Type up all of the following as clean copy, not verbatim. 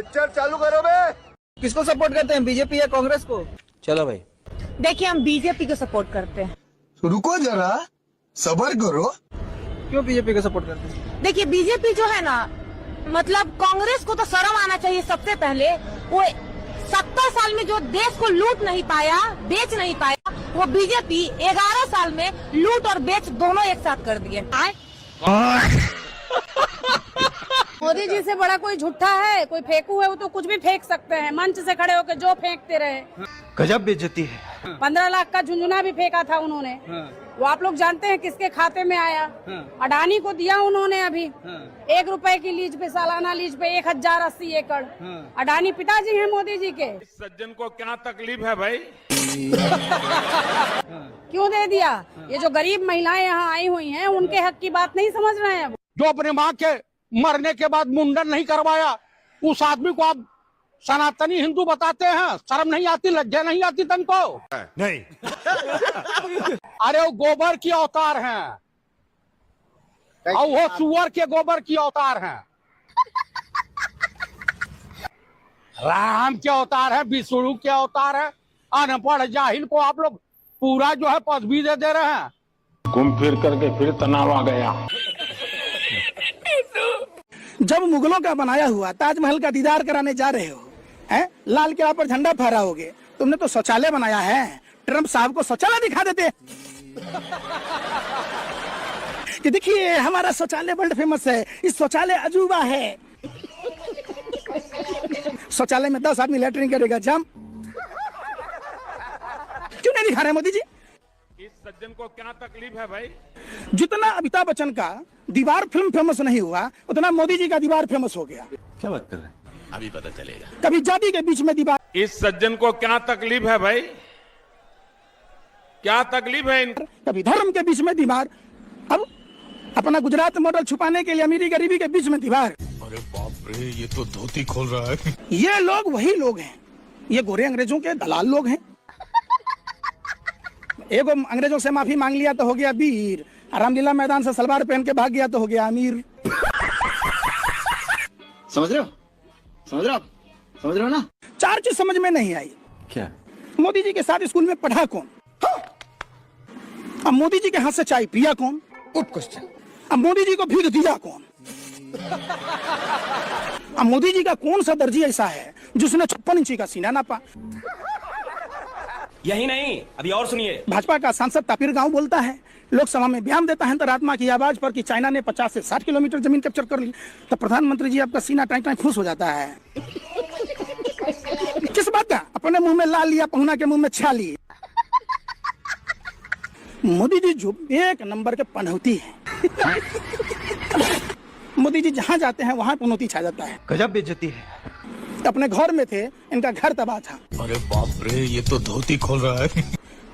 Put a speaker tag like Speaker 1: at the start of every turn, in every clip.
Speaker 1: Picture चालू करो बे।
Speaker 2: किसको सपोर्ट करते हैं, बीजेपी या कांग्रेस को?
Speaker 3: चलो भाई,
Speaker 4: देखिए हम बीजेपी को सपोर्ट करते हैं।
Speaker 1: रुको जरा, सबर करो।
Speaker 2: क्यों बीजेपी को सपोर्ट करते हैं?
Speaker 4: देखिए बीजेपी जो है ना, मतलब कांग्रेस को तो शर्म आना चाहिए सबसे पहले। वो 70 साल में जो देश को लूट नहीं पाया, बेच नहीं पाया, वो बीजेपी 11 साल में लूट और बेच दोनों एक साथ कर दिए।
Speaker 5: मोदी जी से बड़ा कोई झूठा है, कोई फेंकू है, वो तो कुछ भी फेंक सकते हैं। मंच से खड़े होकर जो फेंकते रहे।
Speaker 3: गजब बेइज्जती है।
Speaker 5: 15 लाख का झुंझुना भी फेंका था उन्होंने। वो आप लोग जानते हैं किसके खाते में आया? अडानी को दिया उन्होंने। अभी 1 रुपए की लीज पे, सालाना लीज पे 1080 एकड़। अडानी पिताजी हैं मोदी जी के।
Speaker 6: सज्जन को क्या तकलीफ है भाई?
Speaker 5: क्यों दे दिया? ये जो गरीब महिलाएं यहाँ आई हुई हैं, उनके हक की बात नहीं समझ रहे हैं।
Speaker 7: जो अपने माँ के मरने के बाद मुंडन नहीं करवाया, उस आदमी को आप सनातनी हिंदू बताते हैं? शर्म नहीं आती, लज्जा नहीं आती तुमको?
Speaker 6: नहीं।
Speaker 7: अरे वो गोबर की अवतार हैं, और वो सुअर के गोबर की अवतार हैं। राम के अवतार है, विष्णु के अवतार है। अनपढ़ जाहिल को आप लोग पूरा जो है पदवी दे रहे हैं।
Speaker 8: घूम फिर करके फिर तनाव आ गया।
Speaker 9: जब मुगलों का बनाया हुआ ताजमहल का दीदार कराने जा रहे हो, हैं? लाल किला पर झंडा फहराओगे। तुमने तो शौचालय बनाया है, ट्रम्प साहब को शौचालय दिखा देते कि देखिए हमारा शौचालय वर्ल्ड फेमस है, इस शौचालय अजूबा है। शौचालय में 10 आदमी लेटरिन करेगा, जम क्यों नहीं दिखा रहे मोदी जी?
Speaker 6: इस सज्जन को क्या तकलीफ है भाई?
Speaker 9: जितना अमिताभ बच्चन का दीवार फिल्म फेमस नहीं हुआ, उतना मोदी जी का दीवार फेमस हो गया।
Speaker 3: क्या बात कर रहे हैं?
Speaker 6: अभी पता चलेगा।
Speaker 9: कभी जाति के बीच में दीवार,
Speaker 6: इस सज्जन को क्या तकलीफ है भाई? क्या तकलीफ है इनको?
Speaker 9: कभी धर्म के बीच में दीवार, अब अपना गुजरात मॉडल छुपाने के लिए अमीरी गरीबी के बीच में दीवार।
Speaker 1: अरे बाप रे, ये तो धोती खोल रहा है।
Speaker 9: ये लोग वही लोग हैं, ये गोरे अंग्रेजों के दलाल लोग हैं। एगो अंग्रेजों से माफी मांग लिया तो हो गया वीर, रामलीला मैदान से सलवार पहन के भाग गया तो हो गया अमीर।
Speaker 2: समझ रहे हो? समझ रहे हो ना?
Speaker 9: 4 चीज समझ में नहीं आई।
Speaker 3: क्या?
Speaker 9: मोदी जी के साथ स्कूल में पढ़ा कौन? अब मोदी जी के हाथ से चाय पिया कौन?
Speaker 2: Good question.
Speaker 9: अब मोदी जी को भीख दिया कौन? अब मोदी जी का कौन सा दर्जी ऐसा है जिसने 56 इंची का सीना नापा?
Speaker 3: यही नहीं, अभी और सुनिए।
Speaker 9: भाजपा का सांसद तापिर गांव बोलता है, लोकसभा में बयान देता है अंतरात्मा की आवाज पर कि चाइना ने 50 से 60 किलोमीटर जमीन कैप्चर कर ली, तो प्रधानमंत्री जी आपका सीना टाई टाई खुश हो जाता है। किस बात का? अपने मुंह में ला लिया, पहुना के मुंह में छा लिए। मोदी जी जो 1 नंबर के पनौती है। मोदी जी जहाँ जाते हैं वहाँ पनौती छा जाता है।
Speaker 3: गजब बेइज्जती है।
Speaker 9: अपने घर में थे, इनका घर तबाह था।
Speaker 1: अरे बाप रे, ये तो धोती खोल रहा है।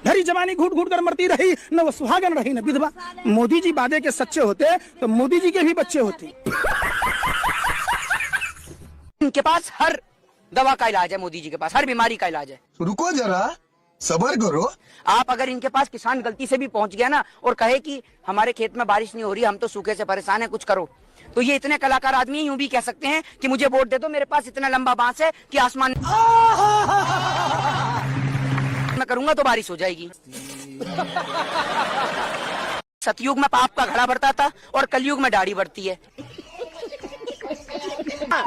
Speaker 9: धरी जवानी घूट घूट कर मरती रही, न वो सुहागन रही न विधवा। मोदी जी वादे के सच्चे होते तो मोदी जी के भी बच्चे होते।
Speaker 10: इनके पास हर दवा का इलाज है, मोदी जी के पास हर बीमारी का इलाज है।
Speaker 1: रुको जरा, सबर करो।
Speaker 10: आप अगर इनके पास किसान गलती से भी पहुंच गया ना और कहे कि हमारे खेत में बारिश नहीं हो रही, हम तो सूखे से परेशान है, कुछ करो, तो ये इतने कलाकार आदमी यूं भी कह सकते हैं कि मुझे वोट दे दो, मेरे पास इतना लंबा बांस है कि आसमान मैं करूंगा तो बारिश हो जाएगी। सतयुग में पाप का घड़ा बढ़ता था और कलयुग में दाढ़ी बढ़ती है।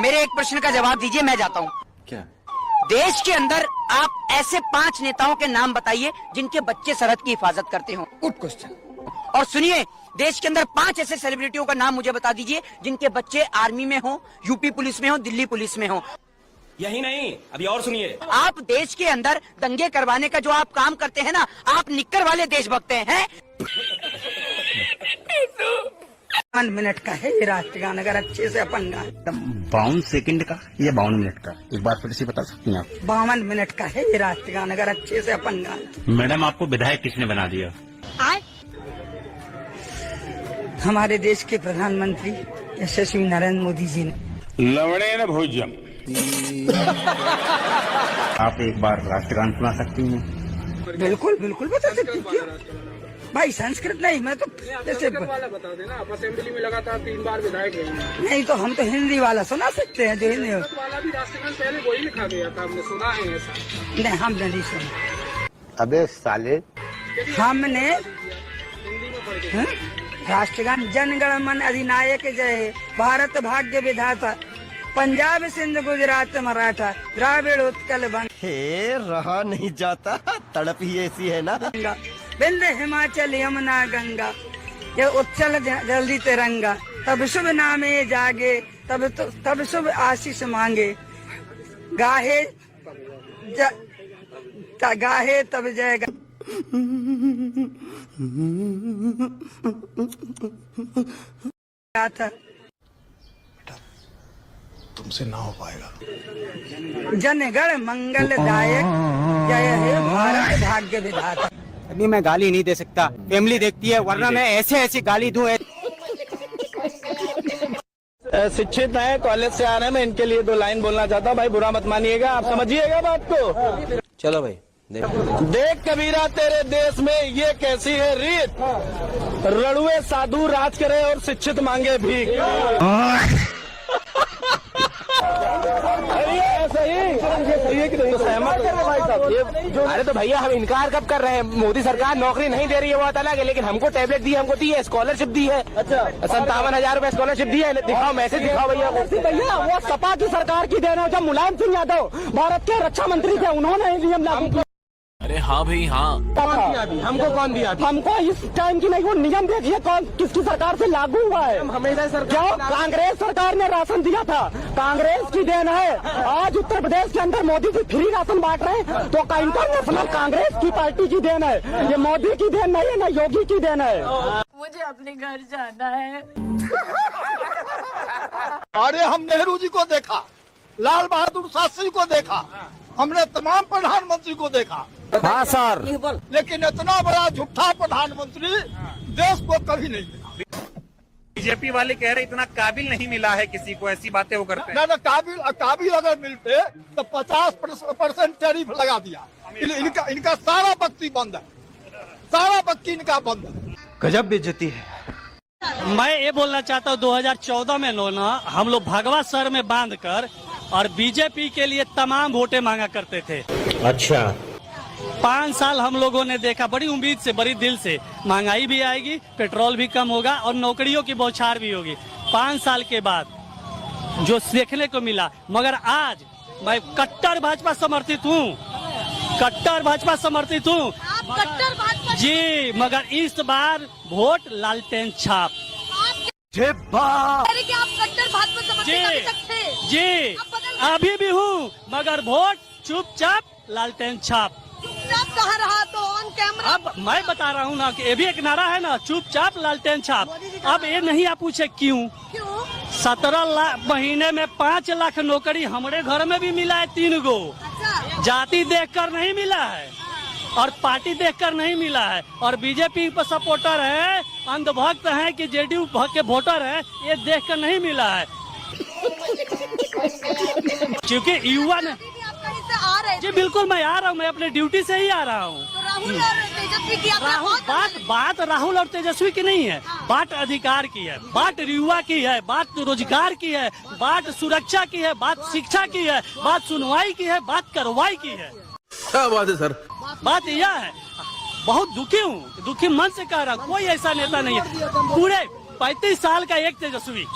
Speaker 10: मेरे एक प्रश्न का जवाब दीजिए, मैं जाता हूँ।
Speaker 3: क्या?
Speaker 10: देश के अंदर आप ऐसे 5 नेताओं के नाम बताइए जिनके बच्चे सरहद की हिफाजत करते हो।
Speaker 2: Good question.
Speaker 10: और सुनिए, देश के अंदर 5 ऐसे सेलिब्रिटियों का नाम मुझे बता दीजिए जिनके बच्चे आर्मी में हो, यूपी पुलिस में हो, दिल्ली पुलिस में हो।
Speaker 3: यही नहीं, अभी और सुनिए।
Speaker 10: आप देश के अंदर दंगे करवाने का जो आप काम करते हैं ना, आप निक्कर वाले देशभक्त हैं।
Speaker 5: 52 मिनट का है ये राष्ट्रगान, अगर अच्छे से अपन गाएं।
Speaker 8: 52 सेकंड का या 52 मिनट का? एक बार फिर से बता सकती हैं आप?
Speaker 5: 52 मिनट का है ये राष्ट्रगान, अगर अच्छे से अपन गाएं।
Speaker 8: मैडम, आपको विधायक किसने बना दिया?
Speaker 5: हमारे देश के प्रधानमंत्री यशस्वी नरेंद्र मोदी जी ने।
Speaker 8: लवड़े न भोजन। आप एक बार राष्ट्रगान सुना सकती हैं?
Speaker 5: बिल्कुल बिल्कुल बता सकती हूँ।
Speaker 10: भाई संस्कृत नहीं, मैं तो जैसे
Speaker 2: वाला बता देना, आप असेंबली में लगातार 3 बार विधायक रहे हैं।
Speaker 10: नहीं तो हम तो हिंदी वाला सुना सकते हैं जो हिंदी
Speaker 2: वाला भी राष्ट्रगान पहले वही लिखा गया था, हमने सुना है ऐसा।
Speaker 10: नहीं, हमने नहीं सुना।
Speaker 8: अबे साले
Speaker 10: हमने राष्ट्रगान जनगण मन अधिनायक जय, भारत भाग्य विधाता, पंजाब सिंध गुजरात मराठा, द्राविड़ उत्कल बंग,
Speaker 8: हे रहा नहीं जाता, तड़प ही ऐसी है ना।
Speaker 10: विंध्य हिमाचल यमुना गंगा, ये उच्चल जल्दी तिरंगा, तब शुभ नामे जागे, तब शुभ आशीष मांगे, गाहे गाहे तब जय था।
Speaker 1: तुमसे ना हो पाएगा।
Speaker 10: जनगण मंगलदायक, जय हे भारत भाग्य विधाता।
Speaker 2: अभी मैं गाली नहीं दे सकता, फैमिली देखती है, वरना मैं ऐसे ऐसी गाली दूं।
Speaker 7: शिक्षित है, कॉलेज से आ रहे हैं, मैं इनके लिए 2 लाइन बोलना चाहता हूँ। भाई बुरा मत मानिएगा, आप समझिएगा बात को।
Speaker 3: चलो भाई
Speaker 7: देख कबीरा तेरे देश में ये कैसी है रीत, रड़ुए साधु राज करे और शिक्षित मांगे भीख। तो सहमत कर रहे भाई साहब?
Speaker 3: अरे तो भैया हम इनकार कब कर रहे हैं? मोदी सरकार नौकरी नहीं दे रही है, बहुत अलग है, लेकिन हमको टैबलेट दी है, हमको दी है, स्कॉलरशिप दी है। अच्छा, 57,000 रुपए स्कॉलरशिप दी है। दिखाओ मैसेज, दिखाओ भैया।
Speaker 7: भैया वो सपा की सरकार की देन है, जब मुलायम सिंह यादव भारत के रक्षा मंत्री थे, उन्होंने नियम लागू किया।
Speaker 3: अरे हाँ भाई हाँ,
Speaker 7: हमको कौन दिया? हमको इस टाइम की नहीं, वो नियम देखिए कौन किसकी सरकार से लागू हुआ है। हमेशा सरकार, कांग्रेस सरकार ने राशन दिया था, कांग्रेस की देन है। आज उत्तर प्रदेश के अंदर मोदी जी फ्री राशन बांट रहे हैं, तो इंटरनेशनल कांग्रेस की पार्टी की देन है, ये मोदी की देन नहीं है, ना योगी की देन है।
Speaker 5: मुझे अपने घर जाना है।
Speaker 7: अरे हम नेहरू जी को देखा, लाल बहादुर शास्त्री को देखा, हमने तमाम प्रधानमंत्री को देखा। हाँ सर, लेकिन इतना बड़ा झूठा प्रधानमंत्री देश को कभी नहीं मिला।
Speaker 6: बीजेपी वाले कह रहे इतना काबिल नहीं मिला है किसी को, ऐसी बातें वो करते हैं।
Speaker 7: ना काबिल अगर मिलते तो 50% टैरिफ लगा दिया। इनका सारा बत्ती बंद है, सारा बत्ती इनका बंद है।
Speaker 3: गजब बेइज्जती है।
Speaker 11: मैं ये बोलना चाहता हूँ 2014 में हम लोग भगवा सर में बांधकर और बीजेपी के लिए तमाम वोटें मांगा करते थे।
Speaker 3: अच्छा,
Speaker 11: 5 साल हम लोगों ने देखा, बड़ी उम्मीद से, बड़ी दिल से, महंगाई भी आएगी, पेट्रोल भी कम होगा और नौकरियों की बौछार भी होगी। 5 साल के बाद जो देखने को मिला, मगर आज मैं कट्टर भाजपा समर्थित हूँ, कट्टर भाजपा समर्थित हूँ जी, मगर इस बार वोट लालटेन छाप। जी अभी भी हूँ, मगर वोट चुपचाप लालटेन छाप।
Speaker 5: कहाँ रहा तो ऑन कैमरा?
Speaker 11: अब मैं बता रहा हूँ ना कि ये भी एक नारा है ना, चुपचाप लालटेन छाप। अब ये नहीं आप पूछे क्यों? 17 लाख महीने में 5 लाख नौकरी हमारे घर में भी मिला है 3 गो। जाति देखकर नहीं मिला है और पार्टी देखकर नहीं मिला है, और बीजेपी पर सपोर्टर है, अंधभक्त है कि जेडीयू के वोटर है, ये देखकर नहीं मिला है। क्योंकि युवा ने
Speaker 5: आ रहे
Speaker 11: जी बिल्कुल मैं आ रहा हूँ, मैं अपने ड्यूटी से ही आ रहा हूँ।
Speaker 5: तो राहुल और तेजस्वी की
Speaker 11: बात राहुल और तेजस्वी की नहीं है, बात अधिकार की है, बात युवा की है, बात रोजगार की है, बात सुरक्षा की है, बात शिक्षा की है, बात सुनवाई की है, बात कार्रवाई की है।
Speaker 3: क्या बात है सर?
Speaker 11: बात यह है, बहुत दुखी हूँ, दुखी मन से कह रहा हूँ, कोई ऐसा नेता नहीं है। पूरे 35 साल का एक तेजस्वी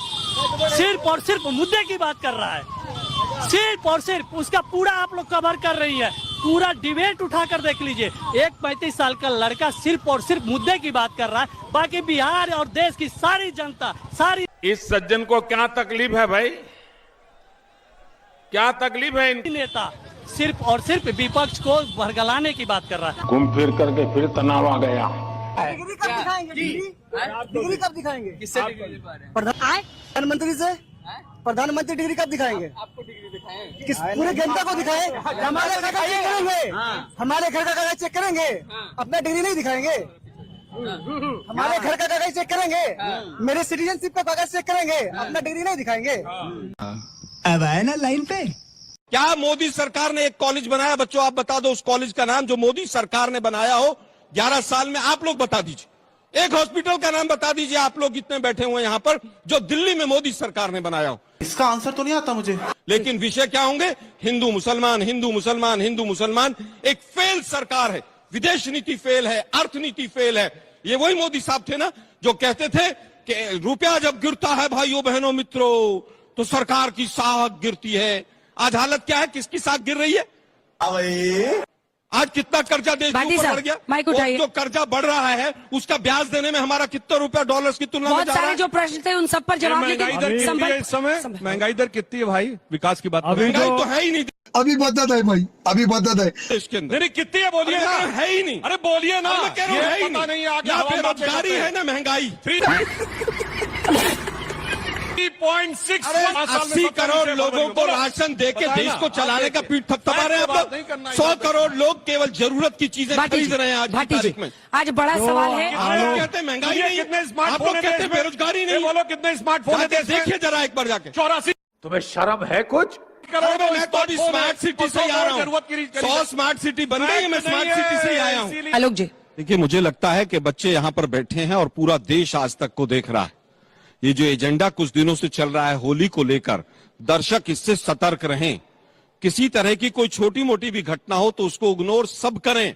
Speaker 11: सिर्फ और सिर्फ मुद्दे की बात कर रहा है, सिर्फ और सिर्फ उसका पूरा आप लोग कवर कर रही है, पूरा डिबेट उठाकर देख लीजिए। एक 35 साल का लड़का सिर्फ और सिर्फ मुद्दे की बात कर रहा है, बाकी बिहार और देश की सारी जनता, सारी
Speaker 6: इस सज्जन को क्या तकलीफ है भाई, क्या तकलीफ है?
Speaker 11: नेता सिर्फ और सिर्फ विपक्ष को भरगलाने की बात कर रहा है।
Speaker 7: घूम फिर करके फिर तनाव आ गया।
Speaker 2: डिग्री कब दिखाएंगे? डिग्री कब दिखाएंगे? किससे प्रधानमंत्री से? प्रधानमंत्री डिग्री कब दिखाएंगे? आपको डिग्री दिखाएं? किस पूरे जनता को दिखाएं? हमारे घर का चेक करेंगे, हमारे घर का कागज चेक करेंगे, अपना डिग्री नहीं दिखाएंगे। हमारे घर का कागज चेक करेंगे, मेरे सिटीजनशिप का कागज चेक करेंगे, अपना डिग्री नहीं दिखाएंगे।
Speaker 1: अब आए ना लाइन पे।
Speaker 7: क्या मोदी सरकार ने एक कॉलेज बनाया? बच्चों आप बता दो उस कॉलेज का नाम जो मोदी सरकार ने बनाया हो,
Speaker 12: 11 साल में आप लोग बता दीजिए, एक हॉस्पिटल का नाम बता दीजिए आप लोग जितने बैठे हुए यहाँ पर, जो दिल्ली में मोदी सरकार ने बनाया हो।
Speaker 1: इसका आंसर तो नहीं आता मुझे।
Speaker 12: लेकिन विषय क्या होंगे? हिंदू मुसलमान, हिंदू मुसलमान, हिंदू मुसलमान। एक फेल सरकार है, विदेश नीति फेल है, अर्थनीति फेल है। ये वही मोदी साहब थे ना जो कहते थे कि रुपया जब गिरता है भाइयों बहनों मित्रों तो सरकार की साख गिरती है। आज हालत क्या है, किसकी साख गिर रही है? आज कितना कर्जा देश के ऊपर बढ़ गया? और जो कर्जा बढ़ रहा है उसका ब्याज देने में हमारा कितना रुपया डॉलर्स की तुलना में जा रहा है?
Speaker 4: जो प्रश्न थे उन सब पर जवाब
Speaker 12: महंगाई दर कितनी है इस समय? महंगाई दर कितनी है भाई? विकास की बात, महंगाई तो है ही नहीं।
Speaker 1: अभी बदत है भाई, अभी बदत है
Speaker 12: इसके अंदर नहीं, कितनी है बोलिए ना। है ही नहीं। अरे बोलिए ना, मैं कह रहा हूं है ही नहीं। यहाँ पे बेरोजगारी है ना, महंगाई 80 करोड़ लोगों को राशन देके देश को चलाने का पीठ थपथपा रहे हैं आप लोग। 100 करोड़ लोग केवल जरूरत की चीजें खरीद रहे हैं आज की तारीख में।
Speaker 4: आज बड़ा सवाल है।
Speaker 12: आप लोग कहते हैं महंगाई नहीं, आप लोग कहते हैं बेरोजगारी नहीं। बोलो कितने स्मार्टफोन देखिए जरा एक बार जाके। 84।
Speaker 3: तुम्हें शर्म है कुछ?
Speaker 12: मैं तो अभी स्मार्ट सिटी से ही आ रहा हूँ। 100 स्मार्ट सिटी बन गई है, मैं स्मार्ट सिटी से ही आया हूँ।
Speaker 4: आलोक जी,
Speaker 12: देखिए मुझे लगता है कि बच्चे यहाँ पर बैठे हैं और पूरा देश आज तक को देख रहा है। ये जो एजेंडा कुछ दिनों से चल रहा है होली को लेकर, दर्शक इससे सतर्क रहें। किसी तरह की कोई छोटी मोटी भी घटना हो तो उसको इग्नोर सब करें,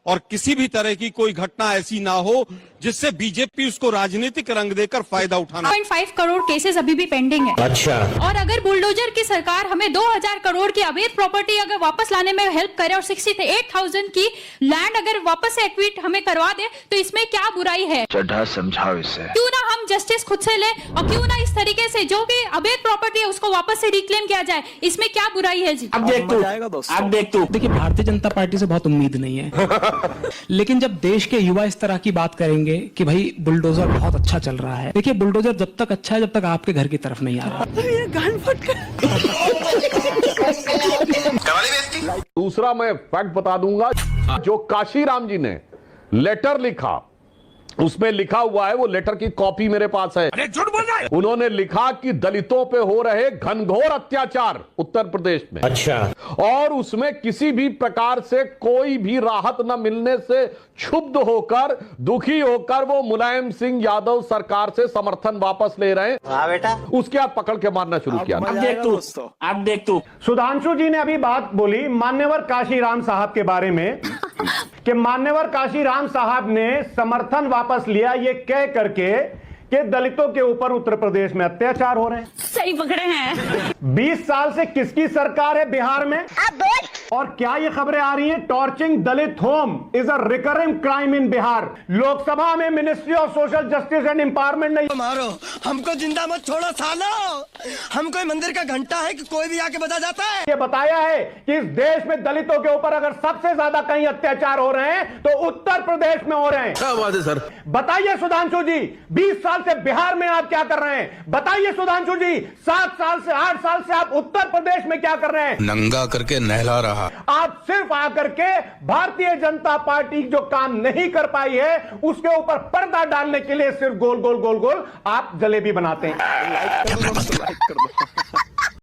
Speaker 12: और किसी भी तरह की कोई घटना ऐसी ना हो जिससे बीजेपी उसको राजनीतिक रंग देकर फायदा उठाना।
Speaker 5: 5 करोड़ केसेस अभी भी पेंडिंग है।
Speaker 3: अच्छा।
Speaker 5: और अगर बुलडोजर की सरकार हमें 2000 करोड़ की अवैध प्रॉपर्टी अगर वापस लाने में हेल्प करे और 68,000 की लैंड अगर वापस से एक्विट हमें करवा दे तो इसमें क्या बुराई है?
Speaker 3: चढ़ा समझाओ इसे।
Speaker 5: क्यों ना हम जस्टिस खुद से ले और क्यों ना इस तरीके से जो भी अवैध प्रॉपर्टी है उसको वापस से रिक्लेम किया जाए, इसमें क्या बुराई है जी?
Speaker 7: अब देख तू। देखिए भारतीय जनता पार्टी से बहुत उम्मीद नहीं है लेकिन जब देश के युवा इस तरह की बात करेंगे कि भाई बुलडोजर बहुत अच्छा चल रहा है, देखिए बुलडोजर जब तक अच्छा है जब तक आपके घर की तरफ नहीं आ रहा।
Speaker 13: दूसरा मैं फैक्ट बता दूंगा, जो काशीराम जी ने लेटर लिखा उसमें लिखा हुआ है, वो लेटर की कॉपी मेरे पास है।
Speaker 6: अरे झूठ बोल रहा है।
Speaker 13: उन्होंने लिखा कि दलितों पे हो रहे घनघोर अत्याचार उत्तर प्रदेश में।
Speaker 3: अच्छा।
Speaker 13: और उसमें किसी भी प्रकार से कोई भी राहत न मिलने से क्षुब्ध होकर, दुखी होकर वो मुलायम सिंह यादव सरकार से समर्थन वापस ले रहे हैं।
Speaker 2: हाँ बेटा।
Speaker 13: उसके बाद पकड़ के मारना शुरू किया।
Speaker 7: अब देख तू।
Speaker 14: सुधांशु जी ने अभी बात बोली मान्यवर काशीराम साहब के बारे में कि मान्यवर काशीराम साहब ने समर्थन वापस लिया ये कह करके कि दलितों के ऊपर उत्तर प्रदेश में अत्याचार हो रहे हैं।
Speaker 5: सही पकड़े हैं।
Speaker 14: 20 साल से किसकी सरकार है बिहार में? और क्या ये खबरें आ रही हैं? Torching Dalit home is a recurring crime in Bihar. Lok Sabha में ministry of social justice and empowerment ने
Speaker 2: मारो हमको जिंदा मत छोड़ो सालो, हम कोई मंदिर का घंटा है कि कोई भी आके बता जाता है।
Speaker 14: ये बताया है कि इस देश में दलितों के ऊपर अगर सबसे ज्यादा कहीं अत्याचार हो रहे हैं तो उत्तर प्रदेश में हो रहे हैं।
Speaker 3: क्या बात है सर?
Speaker 14: बताइए सुधांशु जी, 20 साल से बिहार में आप क्या कर रहे हैं? बताइए सुधांशु जी, 7 साल से 8 साल से आप उत्तर प्रदेश में क्या कर रहे हैं?
Speaker 1: नंगा करके नहला रहा।
Speaker 14: आप सिर्फ आकर के भारतीय जनता पार्टी जो काम नहीं कर पाई है उसके ऊपर पर्दा डालने के लिए सिर्फ गोल गोल गोल गोल आप जलेबी बनाते हैं।